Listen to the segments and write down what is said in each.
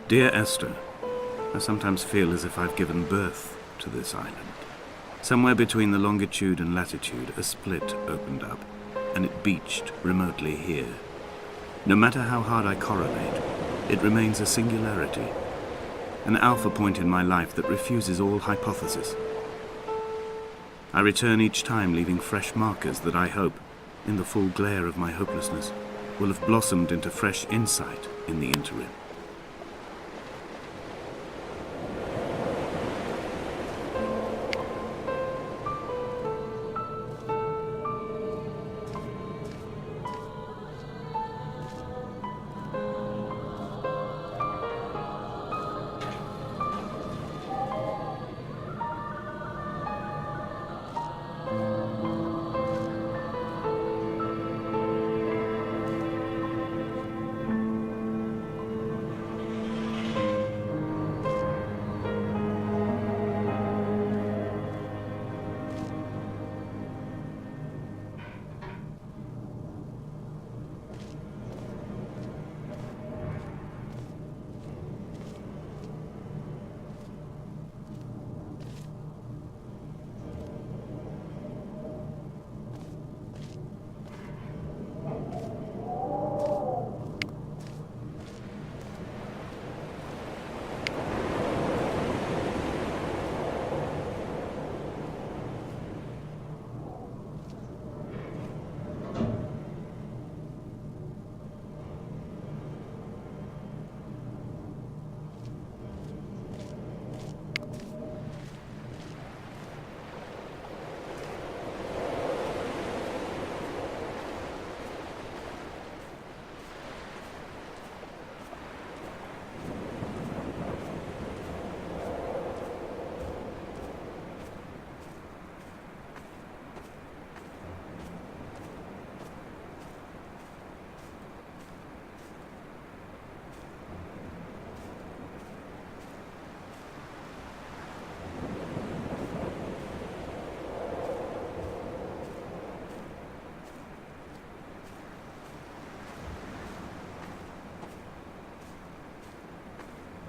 Dear Esther, I sometimes feel as if I've given birth to this island. Somewhere between the longitude and latitude, a split opened up, and it beached remotely here. No matter how hard I correlate, it remains a singularity, an alpha point in my life that refuses all hypothesis. I return each time leaving fresh markers that I hope, in the full glare of my hopelessness, will have blossomed into fresh insight in the interim.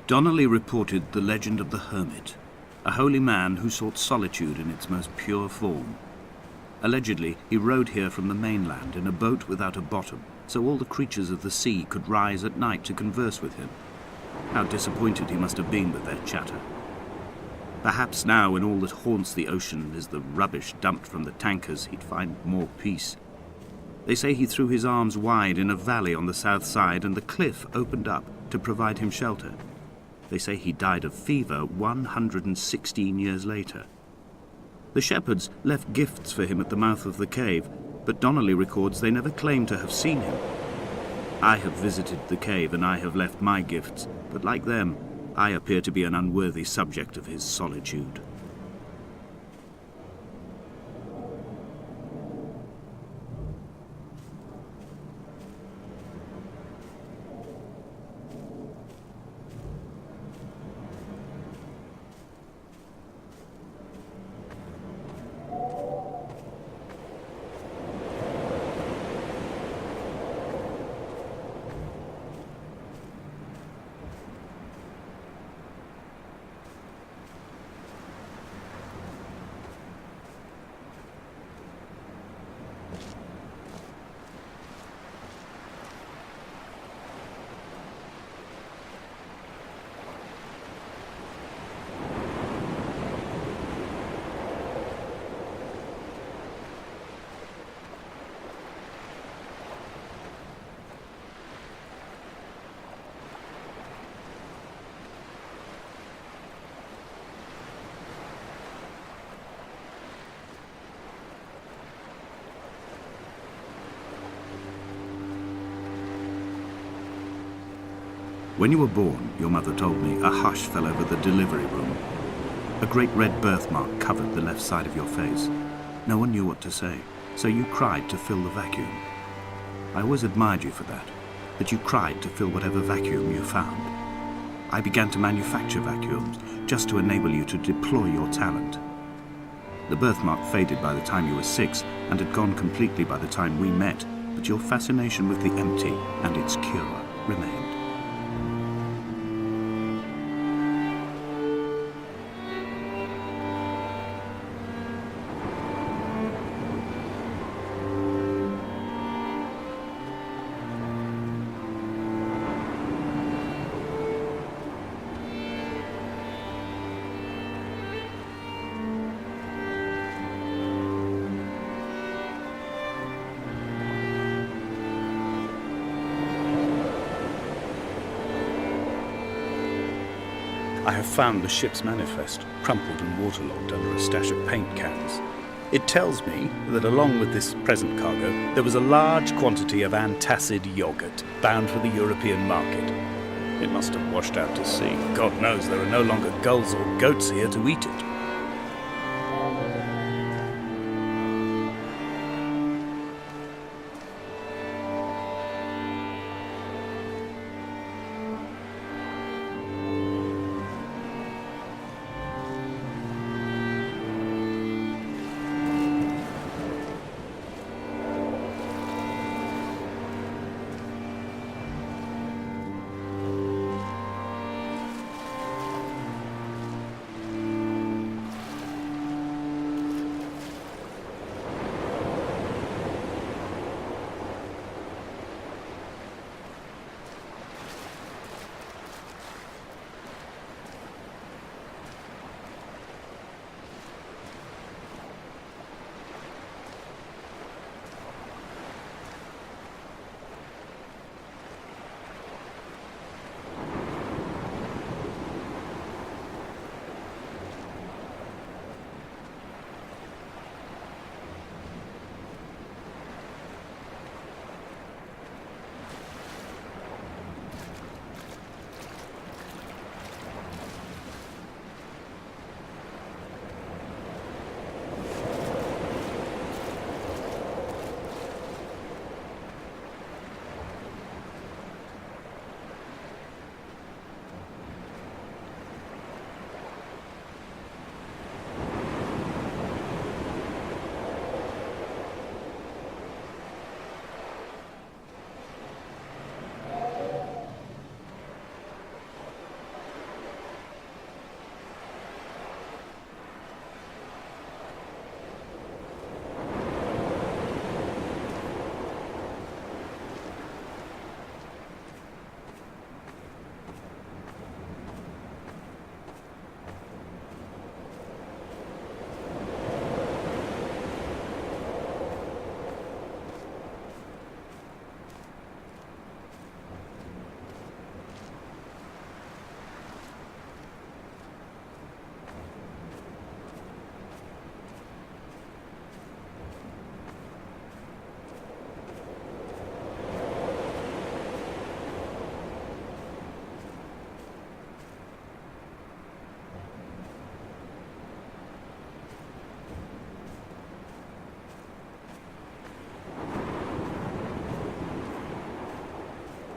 Donnelly reported the legend of the hermit, a holy man who sought solitude in its most pure form. Allegedly, he rode here from the mainland in a boat without a bottom, so all the creatures of the sea could rise at night to converse with him. How disappointed he must have been with their chatter. Perhaps now, when all that haunts the ocean is the rubbish dumped from the tankers, he'd find more peace. They say he threw his arms wide in a valley on the south side, and the cliff opened up to provide him shelter. They say he died of fever 116 years later. The shepherds left gifts for him at the mouth of the cave, but Donnelly records they never claimed to have seen him. I have visited the cave and I have left my gifts, but like them, I appear to be an unworthy subject of his solitude. When you were born, your mother told me, a hush fell over the delivery room. A great red birthmark covered the left side of your face. No one knew what to say, so you cried to fill the vacuum. I always admired you for that you cried to fill whatever vacuum you found. I began to manufacture vacuums, just to enable you to deploy your talent. The birthmark faded by the time you were 6, and had gone completely by the time we met, but your fascination with the empty and its cure remained. I have found the ship's manifest, crumpled and waterlogged under a stash of paint cans. It tells me that along with this present cargo, there was a large quantity of antacid yogurt bound for the European market. It must have washed out to sea. God knows there are no longer gulls or goats here to eat it.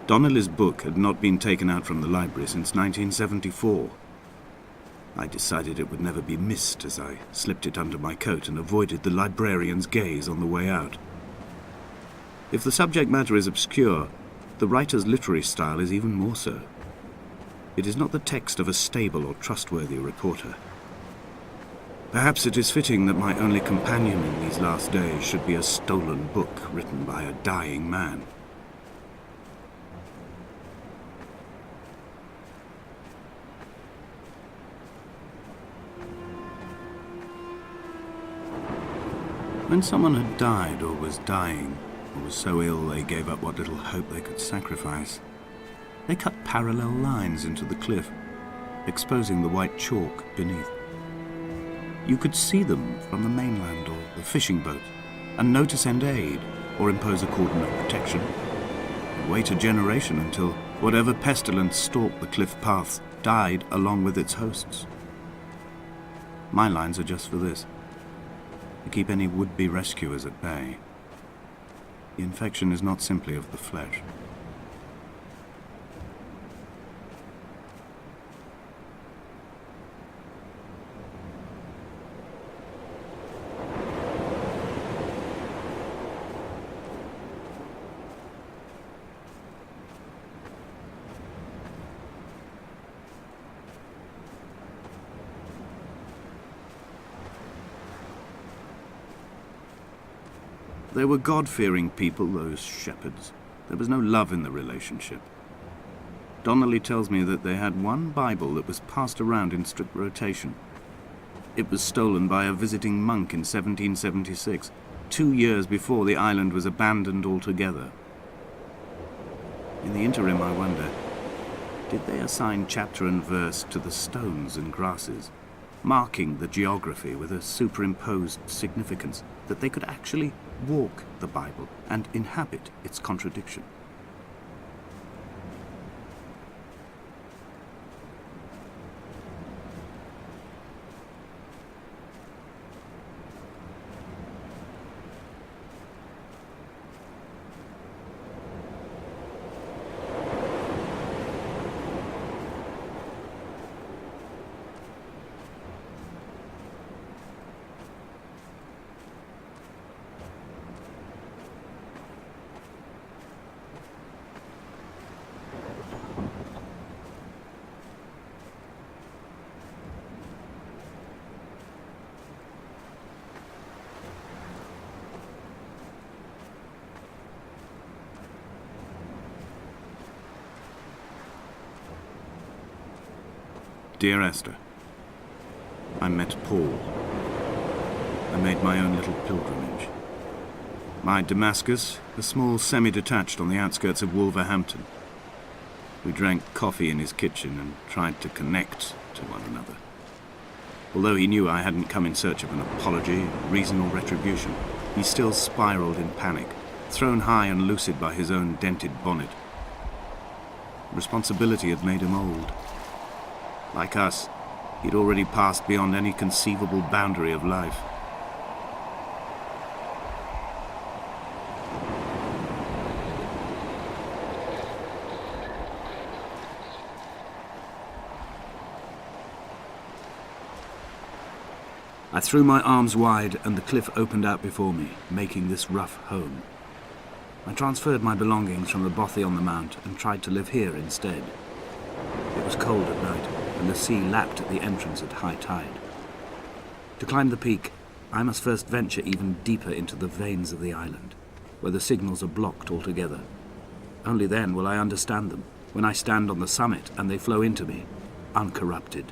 Donnelly's book had not been taken out from the library since 1974. I decided it would never be missed as I slipped it under my coat and avoided the librarian's gaze on the way out. If the subject matter is obscure, the writer's literary style is even more so. It is not the text of a stable or trustworthy reporter. Perhaps it is fitting that my only companion in these last days should be a stolen book written by a dying man. When someone had died or was dying, or was so ill they gave up what little hope they could sacrifice, they cut parallel lines into the cliff, exposing the white chalk beneath. You could see them from the mainland or the fishing boat, and know to send aid or impose a cordon of protection, and wait a generation until whatever pestilence stalked the cliff paths died along with its hosts. My lines are just for this: to keep any would-be rescuers at bay. The infection is not simply of the flesh. They were God-fearing people, those shepherds. There was no love in the relationship. Donnelly tells me that they had one Bible that was passed around in strict rotation. It was stolen by a visiting monk in 1776, 2 years before the island was abandoned altogether. In the interim, I wonder, Did they assign chapter and verse to the stones and grasses, marking the geography with a superimposed significance that they could actually walk the Bible and inhabit its contradiction? Dear Esther, I met Paul. I made my own little pilgrimage. My Damascus, a small semi-detached on the outskirts of Wolverhampton. We drank coffee in his kitchen and tried to connect to one another. Although he knew I hadn't come in search of an apology, reason or retribution, he still spiraled in panic, thrown high and lucid by his own dented bonnet. Responsibility had made him old. Like us, he'd already passed beyond any conceivable boundary of life. I threw my arms wide and the cliff opened out before me, making this rough home. I transferred my belongings from the bothy on the mount and tried to live here instead. It was cold at night, and the sea lapped at the entrance at high tide. To climb the peak, I must first venture even deeper into the veins of the island, where the signals are blocked altogether. Only then will I understand them, when I stand on the summit and they flow into me, uncorrupted.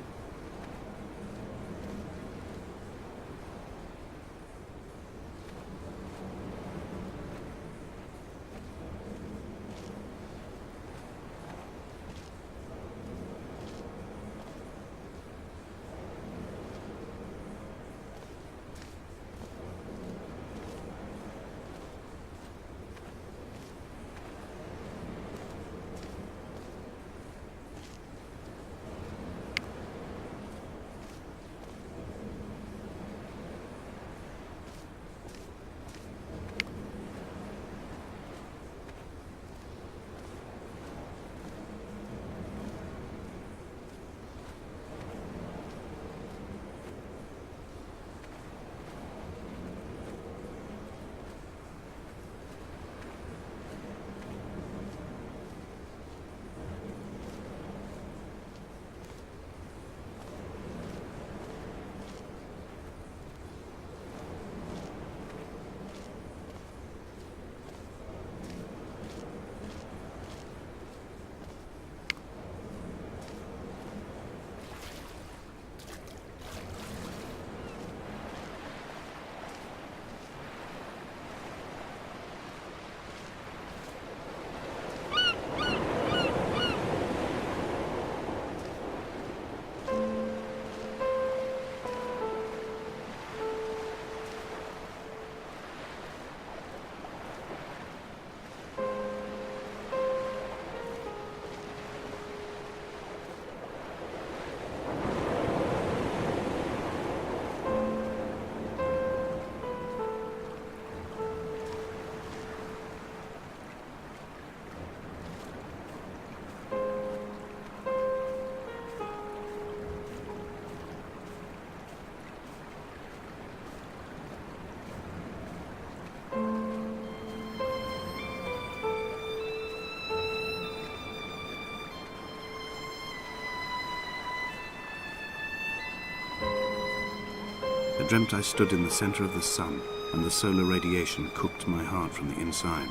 I dreamt I stood in the center of the sun, and the solar radiation cooked my heart from the inside.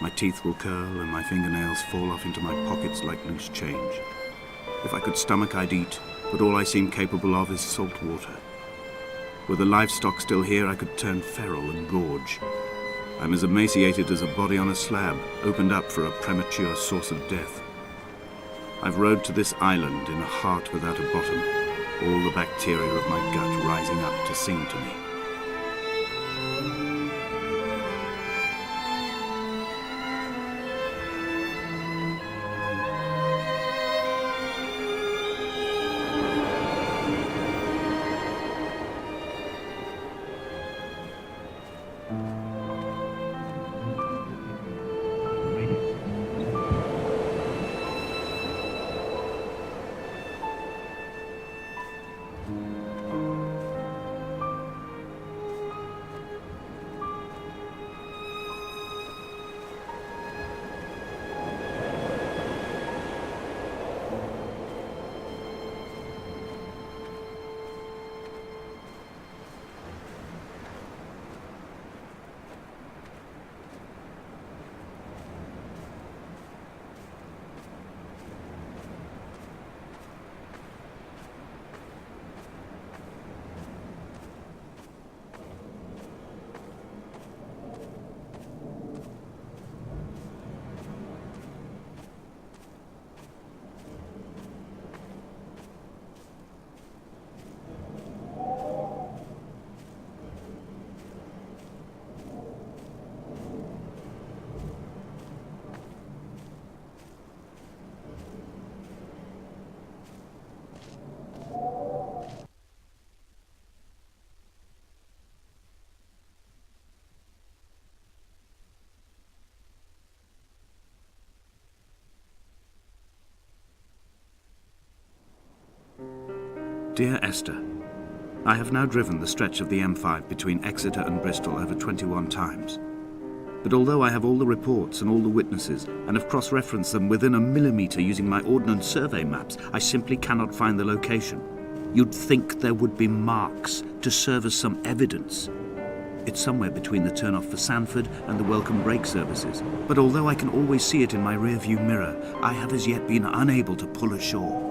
My teeth will curl, and my fingernails fall off into my pockets like loose change. If I could stomach, I'd eat, but all I seem capable of is salt water. Were the livestock still here, I could turn feral and gorge. I'm as emaciated as a body on a slab, opened up for a premature source of death. I've rowed to this island in a heart without a bottom, all the bacteria of my gut rising up to sing to me. Dear Esther, I have now driven the stretch of the M5 between Exeter and Bristol over 21 times. But although I have all the reports and all the witnesses, and have cross-referenced them within a millimetre using my Ordnance Survey maps, I simply cannot find the location. You'd think there would be marks to serve as some evidence. It's somewhere between the turn-off for Sanford and the welcome brake services. But although I can always see it in my rear-view mirror, I have as yet been unable to pull ashore.